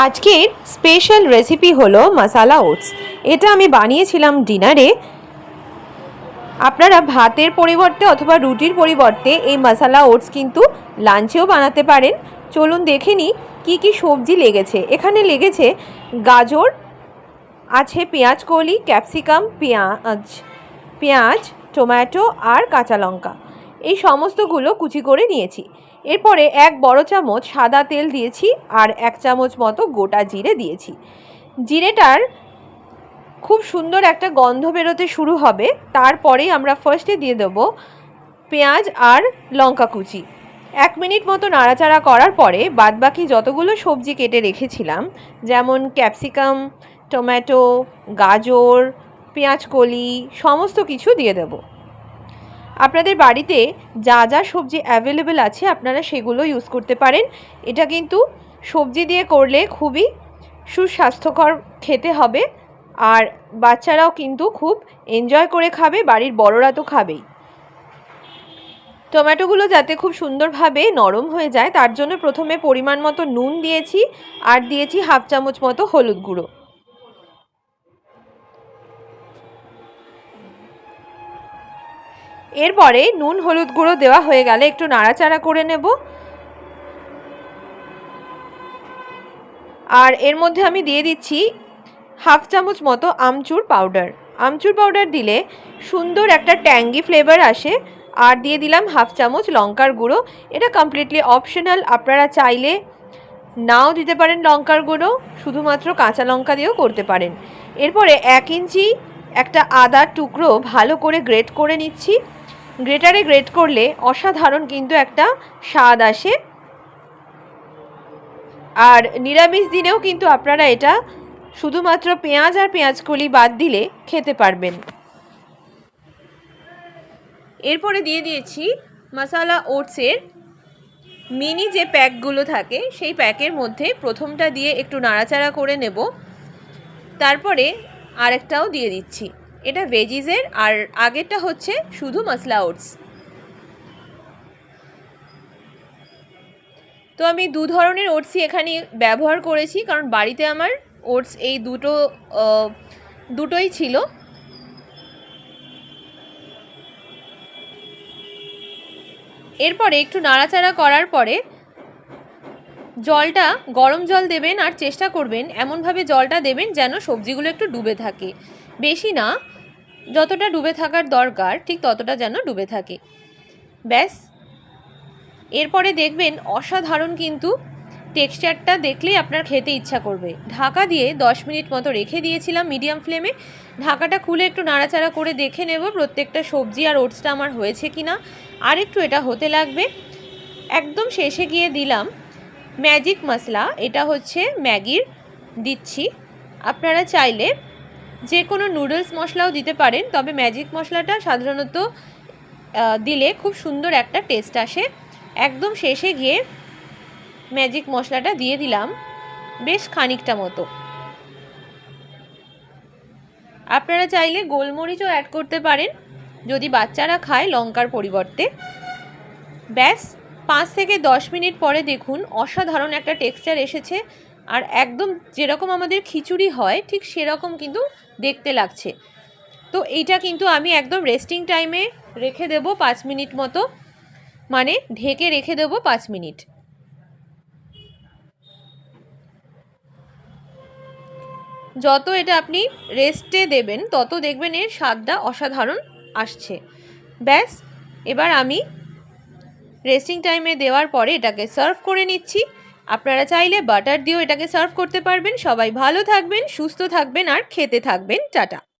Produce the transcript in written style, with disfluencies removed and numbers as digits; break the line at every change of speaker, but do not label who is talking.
আজকের special recipe হলো মশালা oats. এটা আমি বানিয়েছিলাম ডিনারে। আপনারা ভাতের পরিবর্তে অথবা রুটির পরিবর্তে এই মশালা ওটস কিন্তু লাঞ্চেও বানাতে পারেন। চলুন দেখে নিই কী কী সবজি লেগেছে। এখানে লেগেছে গাজর, আছে পেঁয়াজ কলি, ক্যাপসিকাম, পেঁয়াজ, টমেটো আর কাঁচা লঙ্কা। এই সমস্তগুলো কুচি করে নিয়েছি। এরপরে 1 বড় চামচ সাদা তেল দিয়েছি আর 1 চামচ মতো গোটা জিরে দিয়েছি। জিরেটার খুব সুন্দর একটা গন্ধ বেরোতে শুরু হবে, তারপরেই আমরা ফার্স্টে দিয়ে দেবো পেঁয়াজ আর লঙ্কা কুচি। 1 মিনিট মতো নাড়াচাড়া করার পরে বাদবাকি যতগুলো সবজি কেটে রেখেছিলাম, যেমন ক্যাপসিকাম, টমেটো, গাজর, পেঁয়াজ কলি, সমস্ত কিছু দিয়ে দেব। আপনাদের বাড়িতে যা যা সবজি অ্যাভেলেবেল আছে আপনারা সেগুলো ইউজ করতে পারেন। এটা কিন্তু সবজি দিয়ে করলে খুবই সুস্বাস্থ্যকর খেতে হবে, আর বাচ্চারাও কিন্তু খুব এনজয় করে খাবে, বাড়ির বড়রা তো খাবেই। টমেটোগুলো যাতে খুব সুন্দরভাবে নরম হয়ে যায় তার জন্য প্রথমে পরিমাণ মতো নুন দিয়েছি আর দিয়েছি 1/2 চামচ মতো হলুদ গুঁড়ো। এরপরে নুন হলুদ গুঁড়ো দেওয়া হয়ে গেলে একটু নাড়াচাড়া করে নেব। আর এর মধ্যে আমি দিয়ে দিচ্ছি 1/2 চামচ মতো আমচুর পাউডার। আমচুর পাউডার দিলে সুন্দর একটা ট্যাঙ্গি ফ্লেভার আসে। আর দিয়ে দিলাম 1/2 চামচ লঙ্কার গুঁড়ো। এটা কমপ্লিটলি অপশনাল, আপনারা চাইলে নাও দিতে পারেন লঙ্কার গুঁড়ো, শুধুমাত্র কাঁচা লঙ্কা দিয়েও করতে পারেন। এরপরে 1 ইঞ্চি একটা আদার টুকরো ভালো করে গ্রেট করে নিচ্ছি। গ্রেটারে গ্রেট করলে অসাধারণ কিন্তু একটা স্বাদ আসে। আর নিরামিষ দিনেও কিন্তু আপনারা এটা শুধুমাত্র পেঁয়াজ আর পেঁয়াজকলি বাদ দিলে খেতে পারবেন। এরপরে দিয়ে দিয়েছি মশালা ওটসের মিনি যে প্যাকগুলো থাকে সেই প্যাকের মধ্যে প্রথমটা দিয়ে একটু নাড়াচাড়া করে নেব, তারপরে আরেকটাও দিয়ে দিচ্ছি। এটা ভেজিসের, আর আগেরটা হচ্ছে শুধু মশলা ওটস। তো আমি 2 ধরনের ওটসই এখানে ব্যবহার করেছি, কারণ বাড়িতে আমার ওটস এই দুটোই ছিল। এরপরে একটু নাড়াচাড়া করার পরে জলটা গরম জল দেবেন, আর চেষ্টা করবেন এমনভাবে জলটা দেবেন যেন সবজিগুলো একটু ডুবে থাকে, বেশি না, যতটা ডুবে থাকার দরকার ঠিক ততটা যেন ডুবে থাকে। ব্যাস, এরপরে দেখবেন অসাধারণ কিন্তু টেক্সচারটা দেখলেই আপনার খেতে ইচ্ছা করবে। ঢাকা দিয়ে 10 মিনিট মতো রেখে দিয়েছিলাম মিডিয়াম ফ্লেমে। ঢাকাটা খুলে একটু নাড়াচাড়া করে দেখে নেব প্রত্যেকটা সবজি আর ওটসটা আমার হয়েছে কি না। আর একটু এটা হতে লাগবে। একদম শেষে গিয়ে দিলাম ম্যাজিক মশলা, এটা হচ্ছে ম্যাগির দিচ্ছি। আপনারা চাইলে যে কোনো নুডলস মশলাও দিতে পারেন, তবে ম্যাজিক মশলাটা সাধারণত দিলে খুব সুন্দর একটা টেস্ট আসে। একদম শেষে গিয়ে ম্যাজিক মশলাটা দিয়ে দিলাম বেশ খানিকটা মতো। আপনারা চাইলে গোলমরিচও অ্যাড করতে পারেন যদি বাচ্চারা খায় লঙ্কার পরিবর্তে। ব্যাস, 5 থেকে 10 মিনিট পরে দেখুন অসাধারণ একটা টেক্সচার এসেছে, আর একদম যেরকম আমাদের খিচুড়ি হয় ঠিক সেরকম কিন্তু দেখতে লাগছে। তো এইটা কিন্তু আমি একদম রেস্টিং টাইমে রেখে দেব 5 মিনিট মতো, মানে ঢেকে রেখে দেব 5 মিনিট। যত এটা আপনি রেস্টে দেবেন তত দেখবেন এর স্বাদটা অসাধারণ আসছে। ব্যাস, এবার আমি রেস্টিং টাইমে দেওয়ার পরে এটাকে সার্ভ করে নিচ্ছি। আপনারা চাইলে বাটার দিয়েও এটাকে সার্ভ করতে পারবেন। সবাই ভালো থাকবেন, সুস্থ থাকবেন আর খেতে থাকবেন। টাটা।